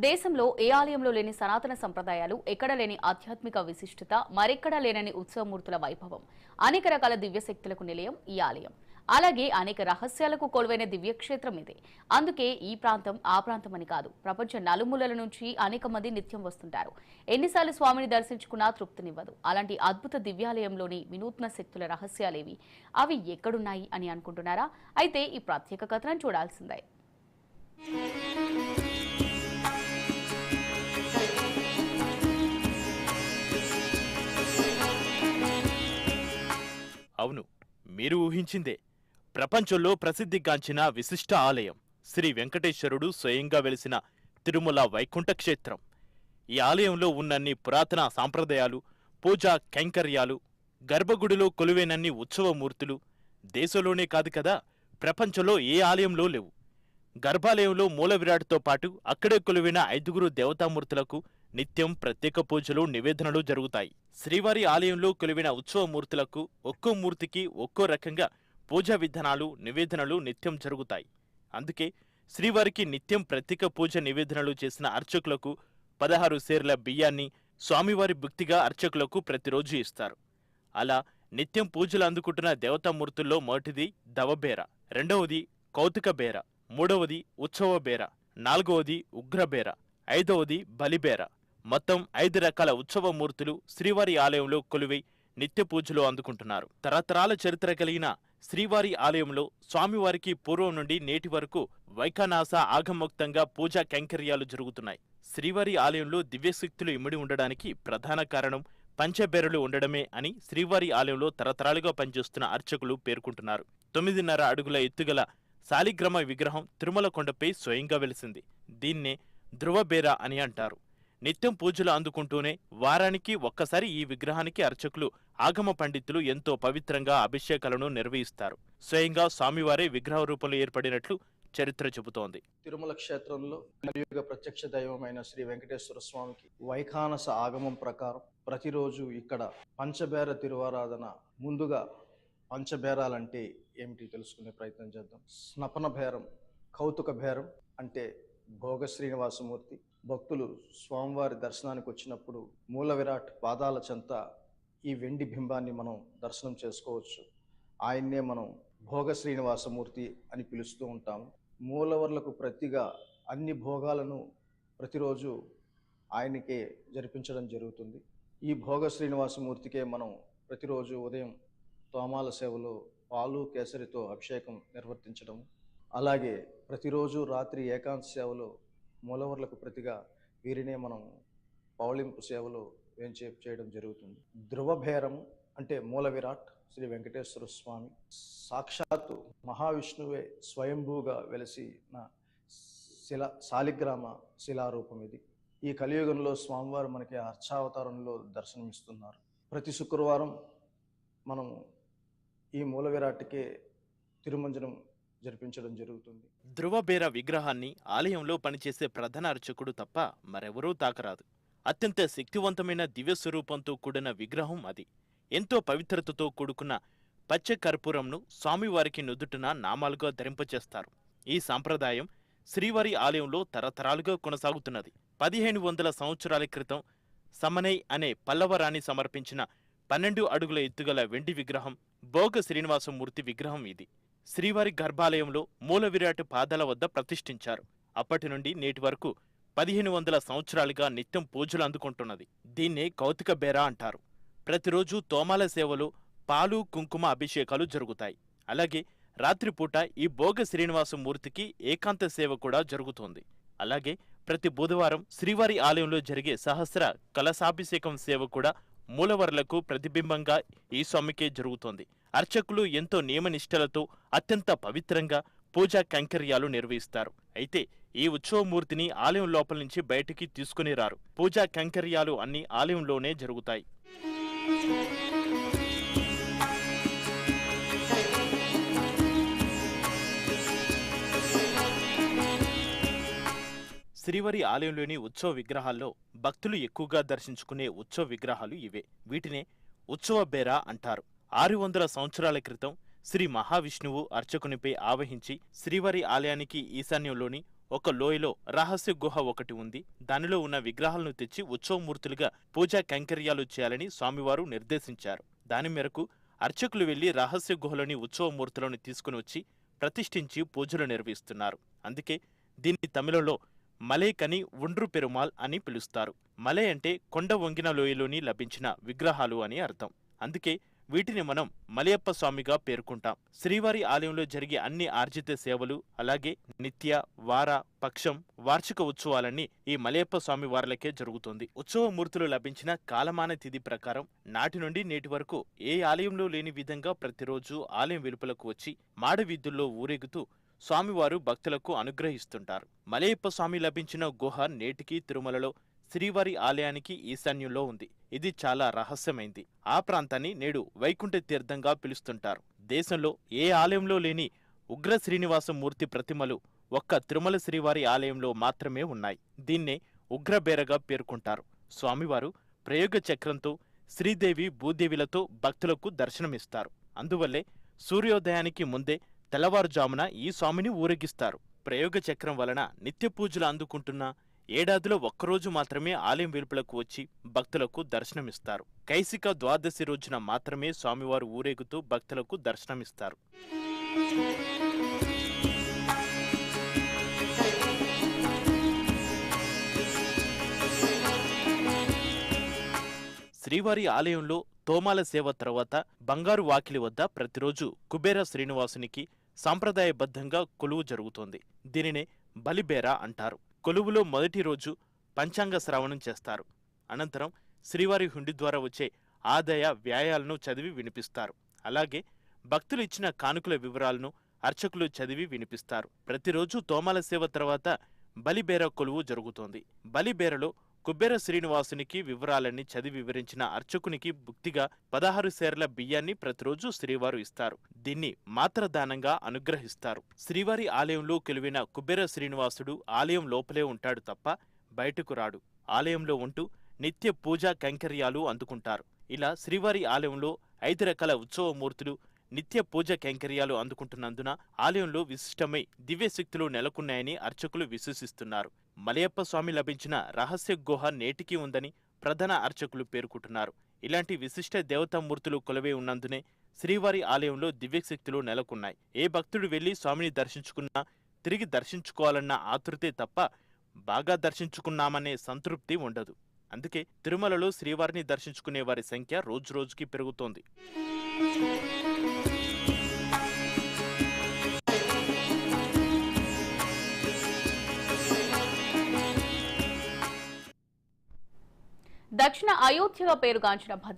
దేశంలో ఏ ఆలయంలో లేని సనాతన సంప్రదాయాలు, ఎక్కడ లేని ఆధ్యాత్మిక విశిష్టత, మరెక్కడా లేనని ఉత్సవమూర్తుల వైభవం, అనేక రకాల దివ్యశక్తులకు నిలయం ఈ ఆలయం. అలాగే అనేక రహస్యాలకు కొలువైన దివ్యక్షేత్రం ఇది. అందుకే ఈ ప్రాంతం ఆ ప్రాంతం అని కాదు, ప్రపంచ నలుమూలల నుంచి అనేక మంది నిత్యం వస్తుంటారు. ఎన్నిసార్లు స్వామిని దర్శించుకున్నా తృప్తినివ్వదు. అలాంటి అద్భుత దివ్యాలయంలోని వినూత్న శక్తుల రహస్యాలేవి, అవి ఎక్కడున్నాయి అని అనుకుంటున్నారా? అయితే ఈ ప్రత్యేక కథనం చూడాల్సిందే. అవును, మీరు ఊహించిందే. ప్రపంచంలో ప్రసిద్ధిగాంచిన విశిష్ట ఆలయం శ్రీ వెంకటేశ్వరుడు స్వయంగా వెలిసిన తిరుమల వైకుంఠ క్షేత్రం. ఈ ఆలయంలో ఉన్నన్ని పురాతన సాంప్రదాయాలు, పూజా కైంకర్యాలు, గర్భగుడిలో కొలువైనన్ని ఉత్సవమూర్తులు దేశంలోనే కాదు కదా, ప్రపంచంలో ఏ ఆలయంలో లేవు. గర్భాలయంలో మూల విరాట్తో పాటు అక్కడే కొలువైన 5 దేవతామూర్తులకు నిత్యం ప్రత్యేక పూజలు, నివేదనలు జరుగుతాయి. శ్రీవారి ఆలయంలో కొలువైన ఉత్సవమూర్తులకు ఒక్కో మూర్తికి ఒక్కో రకంగా పూజా విధానాలు, నివేదనలు నిత్యం జరుగుతాయి. అందుకే శ్రీవారికి నిత్యం ప్రత్యేక పూజ నివేదనలు చేసిన అర్చకులకు 16 సేర్ల బియ్యాన్ని స్వామివారి భక్తిగా అర్చకులకు ప్రతిరోజు ఇస్తారు. అలా నిత్యం పూజలు అందుకుంటున్న దేవతామూర్తుల్లో మొదటిది దవబేర, రెండవది కౌతుక బేర, మూడవది ఉత్సవ బేర, నాలుగవది ఉగ్రబేర, ఐదవది బలిబేర. మొత్తం 5 రకాల ఉత్సవమూర్తులు శ్రీవారి ఆలయంలో కొలువై నిత్య పూజలు అందుకుంటున్నారు. తరతరాల చరిత్ర కలిగిన శ్రీవారి ఆలయంలో స్వామివారికి పూర్వం నుండి నేటి వరకు వైఖానాస ఆగమోక్తంగా పూజా కైంకర్యాలు జరుగుతున్నాయి. శ్రీవారి ఆలయంలో దివ్యశక్తులు ఇమిడి ఉండడానికి ప్రధాన కారణం పంచబేరలు ఉండడమే అని శ్రీవారి ఆలయంలో తరతరాలుగా పనిచేస్తున్న అర్చకులు పేర్కొంటున్నారు. 9.5 అడుగుల ఎత్తుగల శాలిగ్రామ విగ్రహం తిరుమల కొండపై స్వయంగా వెలిసింది. దీన్నే ధ్రువబేర అని అంటారు. నిత్యం పూజలు అందుకుంటూనే వారానికి ఒక్కసారి ఈ విగ్రహానికి అర్చకులు, ఆగమ పండితులు ఎంతో పవిత్రంగా అభిషేకాలను నిర్వహిస్తారు. స్వయంగా స్వామివారే విగ్రహ రూపంలో ఏర్పడినట్లు చరిత్ర చెబుతోంది. తిరుమల క్షేత్రంలో కలియుగ ప్రత్యక్ష దైవమైన శ్రీ వెంకటేశ్వర స్వామికి వైఖానస ఆగమం ప్రకారం ప్రతిరోజు ఇక్కడ పంచబేర తిరువారాధన. ముందుగా పంచబేరాలంటే ఏమిటి తెలుసుకునే ప్రయత్నం చేద్దాం. స్నపన బేరం, కౌతుక బేరం అంటే భోగ శ్రీనివాసమూర్తి. భక్తులు స్వామివారి దర్శనానికి వచ్చినప్పుడు మూల విరాట్ పాదాల చెంత ఈ వెండి బింబాన్ని మనం దర్శనం చేసుకోవచ్చు. ఆయన్నే మనం భోగ శ్రీనివాసమూర్తి అని పిలుస్తూ ఉంటాము. మూలవర్లకు ప్రతిగా అన్ని భోగాలను ప్రతిరోజు ఆయనకే జరిపించడం జరుగుతుంది. ఈ భోగ శ్రీనివాసమూర్తికే మనం ప్రతిరోజు ఉదయం తోమాల సేవలో పాలు కేసరితో అభిషేకం నిర్వర్తించడం, అలాగే ప్రతిరోజు రాత్రి ఏకాంత సేవలో మూలవర్లకు ప్రతిగా వీరినే మనం పౌళింపు సేవలో చేయడం జరుగుతుంది. ధ్రువబేరం అంటే మూల విరాట్ శ్రీ వెంకటేశ్వర స్వామి సాక్షాత్తు మహావిష్ణువే స్వయంభూగా వెలిసిన శాలిగ్రామ శిలారూపం ఇది. ఈ కలియుగంలో స్వామివారు మనకి అర్చావతారంలో దర్శనమిస్తున్నారు. ప్రతి శుక్రవారం మనం ఈ మూల విరాట్కే తిరుమంజనం జరిపించడం జరుగుతుంది. ధ్రువబేర విగ్రహాన్ని ఆలయంలో పనిచేసే ప్రధాన అర్చకుడు తప్ప మరెవరూ తాకరాదు. అత్యంత శక్తివంతమైన దివ్య స్వరూపంతో కూడిన విగ్రహం అది. ఎంతో పవిత్రతతో కూడుకున్న పచ్చ కర్పూరంను స్వామివారికి నుదుటిన నామాలుగా ధరింపచేస్తారు. ఈ సాంప్రదాయం శ్రీవారి ఆలయంలో తరతరాలుగా కొనసాగుతున్నది. 1500 సంవత్సరాల క్రితం సమనై అనే పల్లవరాణి సమర్పించిన 12 అడుగుల ఎత్తుగల వెండి విగ్రహం భోగ శ్రీనివాసమూర్తి విగ్రహం ఇది. శ్రీవారి గర్భాలయంలో మూల విరాట్ పాదాల వద్ద ప్రతిష్ఠించారు. అప్పటి నుండి నేటి వరకు 1500 సంవత్సరాలుగా నిత్యం పూజలు అందుకుంటున్నది. దీన్నే కౌతుక బేర అంటారు. ప్రతిరోజు తోమాల సేవలో పాలు, కుంకుమ అభిషేకాలు జరుగుతాయి. అలాగే రాత్రిపూట ఈ భోగ శ్రీనివాసమూర్తికి ఏకాంత సేవ కూడా జరుగుతోంది. అలాగే ప్రతి బుధవారం శ్రీవారి ఆలయంలో జరిగే సహస్ర కలశాభిషేకం సేవ కూడా మూలవర్లకు ప్రతిబింబంగా ఈ స్వామికే జరుగుతోంది. అర్చకులు ఎంతో నియమనిష్టలతో అత్యంత పవిత్రంగా పూజా కైంకర్యాలు నిర్వహిస్తారు. అయితే ఈ ఉత్సవమూర్తిని ఆలయం లోపల నుంచి బయటికి తీసుకుని రారు. పూజా కైంకర్యాలు అన్ని ఆలయంలోనే జరుగుతాయి. శ్రీవారి ఆలయంలోని ఉత్సవ విగ్రహాల్లో భక్తులు ఎక్కువగా దర్శించుకునే ఉత్సవ విగ్రహాలు ఇవే. వీటినే ఉత్సవ బేర అంటారు. 600 సంవత్సరాల క్రితం శ్రీ మహావిష్ణువు అర్చకునిపై ఆవహించి శ్రీవారి ఆలయానికి ఈశాన్యంలోని ఒక లోయలో రహస్య గుహ ఒకటి ఉంది. దానిలో ఉన్న విగ్రహాలను తెచ్చి ఉత్సవమూర్తులుగా పూజా కైంకర్యాలు చేయాలని స్వామివారు నిర్దేశించారు. దాని మేరకు అర్చకులు వెళ్లి రహస్య గుహలోని ఉత్సవమూర్తులను తీసుకుని వచ్చి ప్రతిష్ఠించి పూజలు నిర్వహిస్తున్నారు. అందుకే దీన్ని తమిళంలో మలైకని ఉండ్రు పెరుమాల్ అని పిలుస్తారు. మలై అంటే కొండ వంగిన లోయలోని లభించిన విగ్రహాలు అని అర్థం. అందుకే వీటిని మనం మలయప్ప స్వామిగా పేర్కొంటాం. శ్రీవారి ఆలయంలో జరిగే అన్ని ఆర్జిత సేవలు, అలాగే నిత్య, వార, పక్షం, వార్షిక ఉత్సవాలన్నీ ఈ మలయప్ప స్వామి వార్లకే జరుగుతుంది. ఉత్సవమూర్తులు లభించిన కాలమాన తిథి ప్రకారం నాటి నుండి నేటి వరకు ఏ ఆలయంలో లేని విధంగా ప్రతిరోజు ఆలయం వెలుపలకు వచ్చి మాడ వీధుల్లో ఊరేగుతూ స్వామివారు భక్తులకు అనుగ్రహిస్తుంటారు. మలయప్ప స్వామి లభించిన గుహ నేటికి తిరుమలలో శ్రీవారి ఆలయానికి ఈశాన్యంలో ఉంది. ఇది చాలా రహస్యమైంది. ఆ ప్రాంతాన్ని నేడు వైకుంఠ తీర్థంగా పిలుస్తుంటారు. దేశంలో ఏ ఆలయంలో లేని ఉగ్ర శ్రీనివాసమూర్తి ప్రతిమలు ఒక్క తిరుమల శ్రీవారి ఆలయంలో మాత్రమే ఉన్నాయి. దీన్నే ఉగ్రబేరగా పేర్కొంటారు. స్వామివారు ప్రయోగ చక్రంతో శ్రీదేవి భూదేవిలతో భక్తులకు దర్శనమిస్తారు. అందువల్లే సూర్యోదయానికి ముందే తెల్లవారుజామున ఈ స్వామిని ఊరేగిస్తారు. ప్రయోగ చక్రం వలన నిత్య పూజలు అందుకుంటున్న ఏడాదిలో ఒక్కరోజు మాత్రమే ఆలయం వెలుపలకు వచ్చి భక్తులకు దర్శనమిస్తారు. కైసిక ద్వాదశి రోజున మాత్రమే స్వామివారు ఊరేగుతూ భక్తులకు దర్శనమిస్తారు. శ్రీవారి ఆలయంలో తోమాల సేవ తర్వాత బంగారు వాకిలి వద్ద ప్రతిరోజు కుబేర శ్రీనివాసునికి సాంప్రదాయబద్ధంగా కొలువు జరుగుతోంది. దీనినే బలిబేర అంటారు. కొలువులో మొదటి రోజు పంచాంగ శ్రవణం చేస్తారు. అనంతరం శ్రీవారి హుండీ ద్వారా వచ్చే ఆదాయ వ్యయాలను చదివి వినిపిస్తారు. అలాగే భక్తులు ఇచ్చిన కానుకల వివరాలను అర్చకులు చదివి వినిపిస్తారు. ప్రతిరోజు తోమాల సేవ తర్వాత బలిబేర కొలువు జరుగుతోంది. బలిబేరలో కుబేర శ్రీనివాసునికి వివరాలన్నీ చదివి వివరించిన అర్చకునికి భుక్తిగా 16 సేర్ల బియ్యాన్ని ప్రతిరోజు శ్రీవారు ఇస్తారు. దీన్ని మాత్రదానంగా అనుగ్రహిస్తారు. శ్రీవారి ఆలయంలో కొలువైన కుబేర శ్రీనివాసుడు ఆలయం లోపలే ఉంటాడు తప్ప బయటకు రాడు. ఆలయంలో ఉంటూ నిత్య పూజా కైంకర్యాలు అందుకుంటారు. ఇలా శ్రీవారి ఆలయంలో 5 రకాల ఉత్సవమూర్తులు నిత్య పూజ కైంకర్యాలు అందుకుంటున్నందున ఆలయంలో విశిష్టమై దివ్యశక్తులు నెలకొన్నాయని అర్చకులు విశ్వసిస్తున్నారు. మలయప్ప స్వామి లభించిన రహస్య గుహ నేటికీ ఉందని ప్రధాన అర్చకులు పేర్కొంటున్నారు. ఇలాంటి విశిష్ట దేవతామూర్తులు కొలువై ఉన్నందునే శ్రీవారి ఆలయంలో దివ్యశక్తులు నెలకొన్నాయి. ఏ భక్తుడు వెళ్లి స్వామిని దర్శించుకున్నా తిరిగి దర్శించుకోవాలన్న ఆతృతే తప్ప బాగా దర్శించుకున్నామనే సంతృప్తి ఉండదు. అందుకే తిరుమలలో శ్రీవారిని దర్శించుకునే వారి సంఖ్య రోజురోజుకి పెరుగుతోంది. దక్షిణ అయోధ్యగా పేరుగాంచిన భద్రాచలం